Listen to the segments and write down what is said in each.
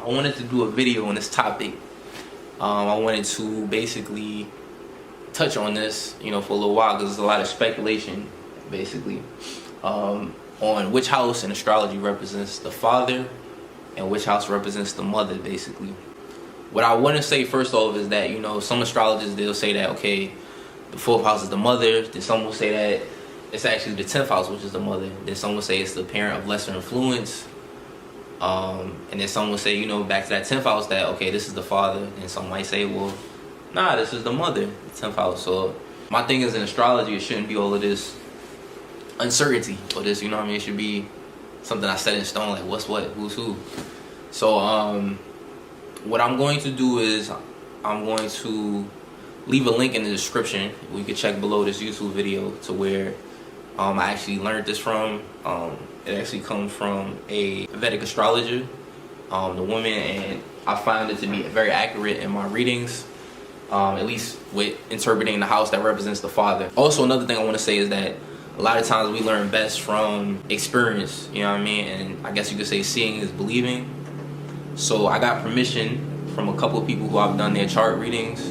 I wanted to do a video on this topic. I wanted to basically touch on this, for a little while because there's a lot of speculation, basically, on which house in astrology represents the father and which house represents the mother, basically. What I want to say first off is that, some astrologers, they'll say that, okay, the fourth house is the mother. Then some will say that it's actually the 10th house, which is the mother. Then some will say it's the parent of lesser influence. And then some will say, back to that 10th house that, okay, this is the father. And some might say, well, nah, this is the mother, the 10th house. So my thing is, in astrology, it shouldn't be all of this uncertainty or this, it should be something I set in stone, like what's what, who's who. So what I'm going to do is I'm going to leave a link in the description. You can check below this YouTube video to where I actually learned this from. It actually comes from a Vedic astrologer, the woman, and I found it to be very accurate in my readings, at least with interpreting the house that represents the father. Also, another thing I want to say is that a lot of times we learn best from experience, and I guess you could say seeing is believing. So I got permission from a couple of people who I've done their chart readings,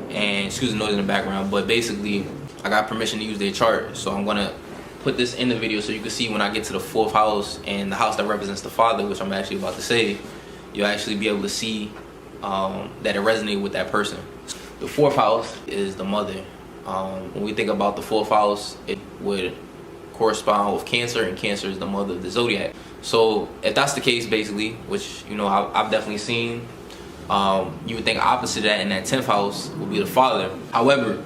and excuse the noise in the background, but basically I got permission to use their chart. So I'm gonna put this in the video so you can see when I get to the fourth house and the house that represents the father, which I'm actually about to say, you'll actually be able to see that it resonated with that person. The fourth house is the mother. When we think about the fourth house, it would correspond with Cancer, and Cancer is the mother of the zodiac. So if that's the case, basically, which I've definitely seen, you would think opposite of that, in that 10th house would be the father. However,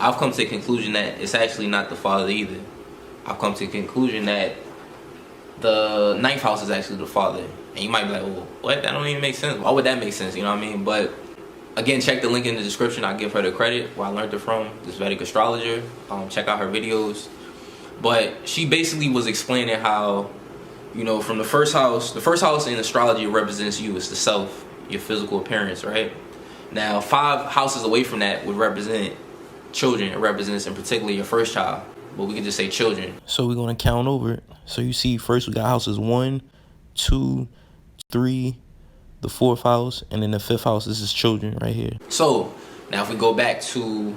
I've come to the conclusion that it's actually not the father either. I've come to the conclusion that the 9th house is actually the father. And you might be like, well, what? That don't even make sense. Why would that make sense? But again, check the link in the description. I'll give her the credit where I learned it from, this Vedic astrologer. Check out her videos. But she basically was explaining how, from the first house in astrology represents you. It's the self, your physical appearance, right? Now, 5 houses away from that would represent children. It represents in particular your first child, but we can just say children. So we're going to count over it. So you see, first we got houses 1, 2, 3, the 4th house, and then the 5th house. This is children right here. So now if we go back to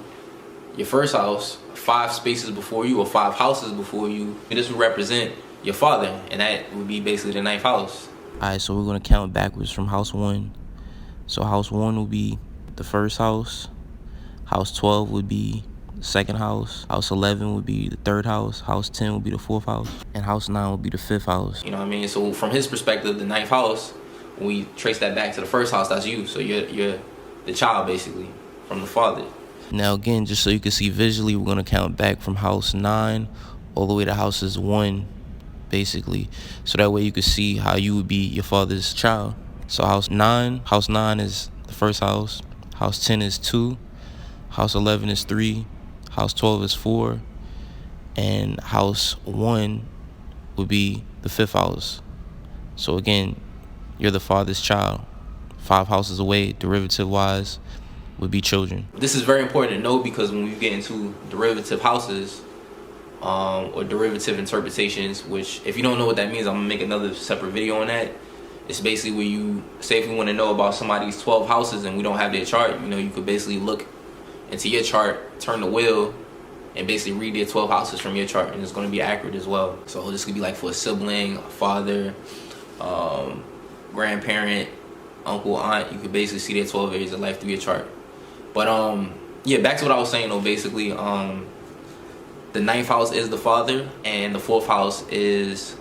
your first house, 5 spaces before you, or 5 houses before you, this would represent your father, and that would be basically the 9th house. All right, so we're going to count backwards from house 1. So house 1 will be the first house. House 12 would be the 2nd house. House 11 would be the 3rd house. House 10 would be the 4th house. And house 9 would be the 5th house. So from his perspective, the 9th house, when we trace that back to the first house, that's you. So you're the child, basically, from the father. Now, again, just so you can see visually, we're going to count back from house 9 all the way to houses 1, basically. So that way you can see how you would be your father's child. So house 9 is the first house. House 10 is 2. House 11 is 3. House 12 is 4. And house 1 would be the 5th house. So again, you're the father's child. 5 houses away, derivative-wise, would be children. This is very important to know because when we get into derivative houses, or derivative interpretations, which if you don't know what that means, I'm gonna make another separate video on that. It's basically where you say, if you want to know about somebody's 12 houses and we don't have their chart, you could basically look into your chart, turn the wheel, and basically read their 12 houses from your chart, and it's going to be accurate as well. So this could be like for a sibling, a father, grandparent, uncle, aunt. You could basically see their 12 areas of life through your chart. But yeah, back to what I was saying though. Basically, the 9th house is the father, and the 4th house is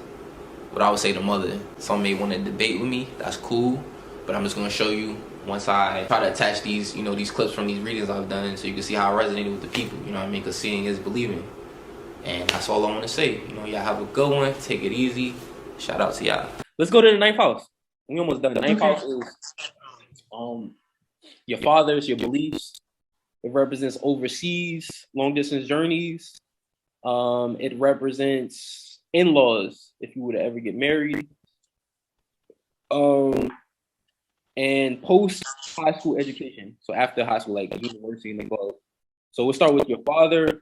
what I would say the mother. Some may want to debate with me. That's cool, but I'm just going to show you once I try to attach these, these clips from these readings I've done, so you can see how I resonated with the people. Because seeing is believing, and that's all I want to say. Y'all have a good one. Take it easy. Shout out to y'all. Let's go to the 9th house. We almost done. The 9th house is your fathers, your beliefs. It represents overseas, long distance journeys. It represents in-laws if you were to ever get married. And post high school education. So after high school, like university and above. So we'll start with your father.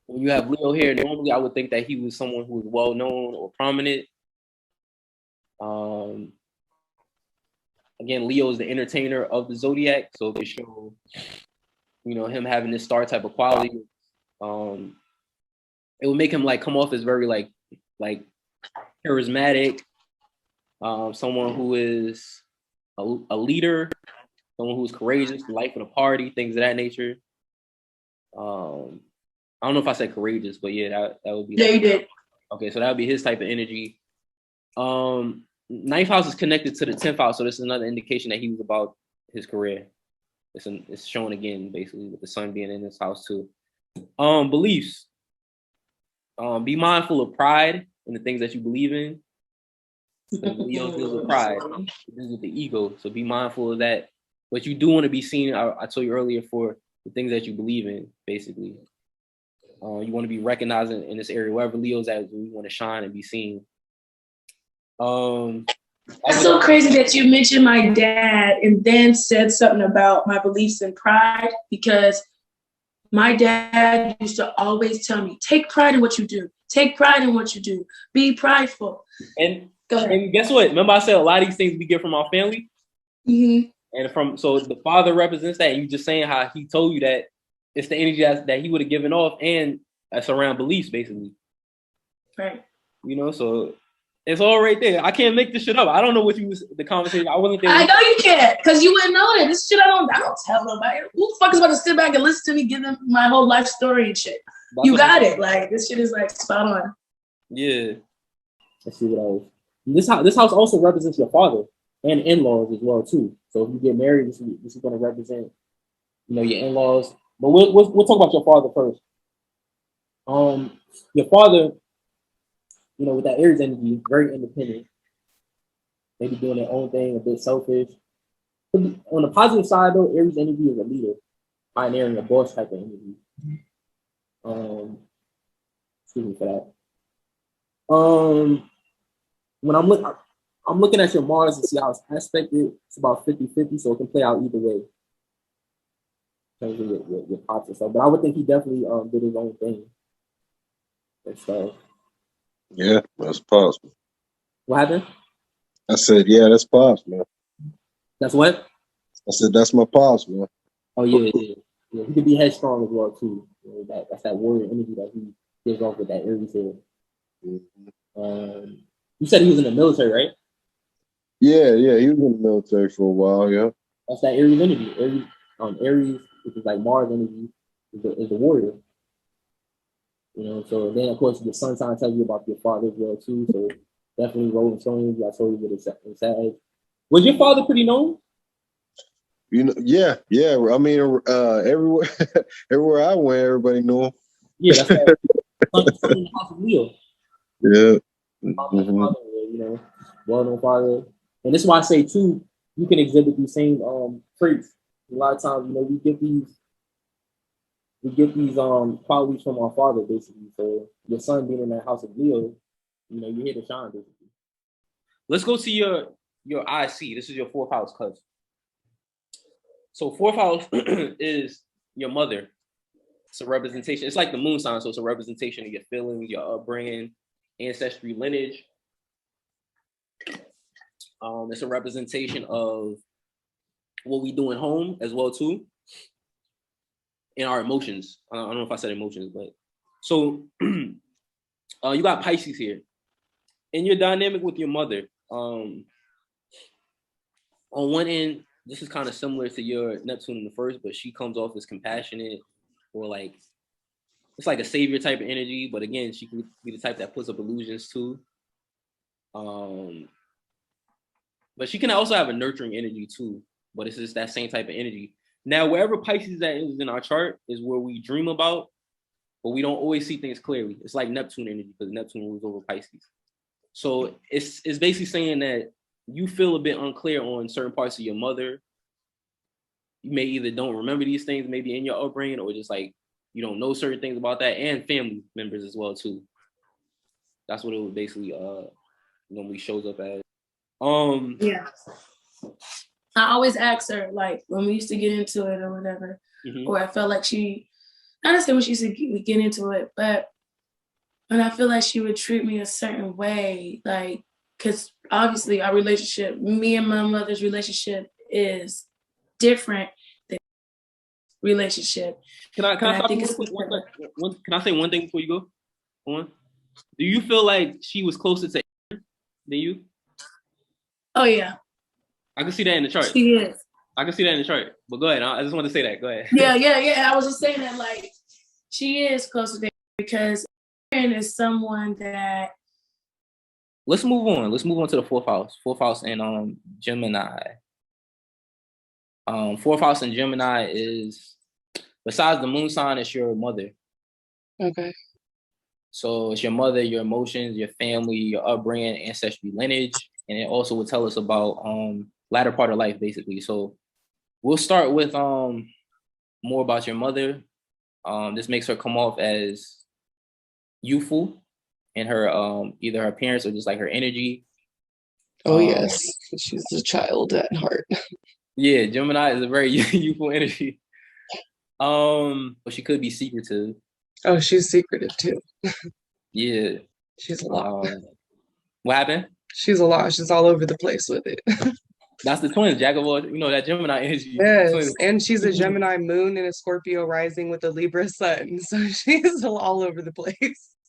When you have Leo here, normally I would think that he was someone who was well known or prominent. Again, Leo is the entertainer of the zodiac, so they show, him having this star type of quality. It would make him like come off as very like charismatic, someone who is a leader, someone who's courageous, the life of the party, things of that nature. I don't know if I said courageous, but yeah, that would be. Yeah, you did. Okay, so that would be his type of energy. Ninth house is connected to the 10th house, so this is another indication that he was about his career. It's shown again, basically, with the sun being in this house too. Beliefs. Be mindful of pride in the things that you believe in. Leo deals with pride. It deals with the ego, so be mindful of that. But you do want to be seen. I told you earlier, for the things that you believe in, basically. You want to be recognized in this area. Wherever Leo's at, we want to shine and be seen. That's so crazy that you mentioned my dad and then said something about my beliefs and pride, because my dad used to always tell me, take pride in what you do. Take pride in what you do. Be prideful. And guess what? Remember I said a lot of these things we get from our family? Mm-hmm. And so the father represents that. And you just saying how he told you that it's the energy that he would have given off, and that's around beliefs, basically. Right. So it's all right there. I can't make this shit up. I don't know what the conversation. I wasn't there. I know you can't, because you wouldn't know that. This shit I don't tell nobody. Who the fuck is about to sit back and listen to me give them my whole life story and shit? You got it. Like, this shit is like spot on. Yeah. Let's see what else. This house also represents your father and in-laws as well too. So if you get married, this is going to represent, your in-laws. But we'll talk about your father first. Your father, with that Aries energy, very independent, maybe doing their own thing, a bit selfish. On the positive side, though, Aries energy is a leader, pioneering, a boss type of energy. Excuse me for that. When I'm looking at your Mars to see how it's aspected. It's about 50-50, so it can play out either way. In terms of your pops and stuff, but I would think he definitely did his own thing and stuff. Yeah, that's possible. What happened? I said, yeah, that's possible. That's what? I said, that's my pops, man. Oh yeah. He could be headstrong as well too. That's that warrior energy that he gives off with that Aries here. Mm-hmm. You said he was in the military, right? Yeah, he was in the military for a while. Yeah. That's that Aries energy. Aries, which is like Mars energy, is the warrior. So then of course the sun sign tells you about your father as well too. So definitely rolling stones. I told you that it's sad. Was your father pretty known? Yeah. I mean, everywhere, everywhere I went, everybody knew him. Yeah, that's right. Son in the house of Leo. Yeah. Mm-hmm. Well-known father, and this is why I say too, you can exhibit these same traits. A lot of times, we get these qualities from our father, basically. So your son being in that house of Leo, you're here to shine, basically. Let's go to your IC. This is your 4th house, cuz. So 4th house is your mother. It's a representation. It's like the moon sign, so it's a representation of your feelings, your upbringing, ancestry, lineage. It's a representation of what we do at home as well too, and our emotions. I don't know if I said emotions, but so you got Pisces here, and your dynamic with your mother. On one end, this is kind of similar to your Neptune in the first, but she comes off as compassionate, or like it's like a savior type of energy. But again, she could be the type that puts up illusions too. But she can also have a nurturing energy too. But it's just that same type of energy. Now, wherever Pisces that is in our chart is where we dream about, but we don't always see things clearly. It's like Neptune energy, because Neptune rules over Pisces. So it's basically saying that you feel a bit unclear on certain parts of your mother. You may either don't remember these things, maybe in your upbringing, or just like you don't know certain things about that, and family members as well too. That's what it would basically normally shows up as. Yeah. I always ask her, like, when we used to get into it or whatever, or I felt like not to say when she used to get into it, but when I feel like she would treat me a certain way, like because obviously our relationship, me and my mother's relationship, is different than relationship. Can I But I stop think you it's can I say one thing before you go on? Do you feel like she was closer to Aaron than you? Oh yeah, I can see that in the chart. she is. I can see that in the chart. But go ahead. I just want to say that. Go ahead. Yeah. I was just saying that, like, she is closer to because Aaron is someone that. Let's move on. Let's move on to the fourth house. Fourth house in Gemini. Fourth house in Gemini is, besides the moon sign, it's your mother. Okay. So it's your mother, your emotions, your family, your upbringing, ancestry, lineage, and it also will tell us about latter part of life, basically. So we'll start with more about your mother. This makes her come off as youthful in her either her appearance or just like her energy. Oh yes, she's a child at heart. Yeah, Gemini is a very youthful energy. But she could be secretive. Oh, she's secretive too. Yeah. She's a lot. What happened? She's a lot. She's all over the place with it. That's the twins, Jack of all, that Gemini energy. Yes, and she's a Gemini moon and a Scorpio rising with a Libra sun. So she's all over the place.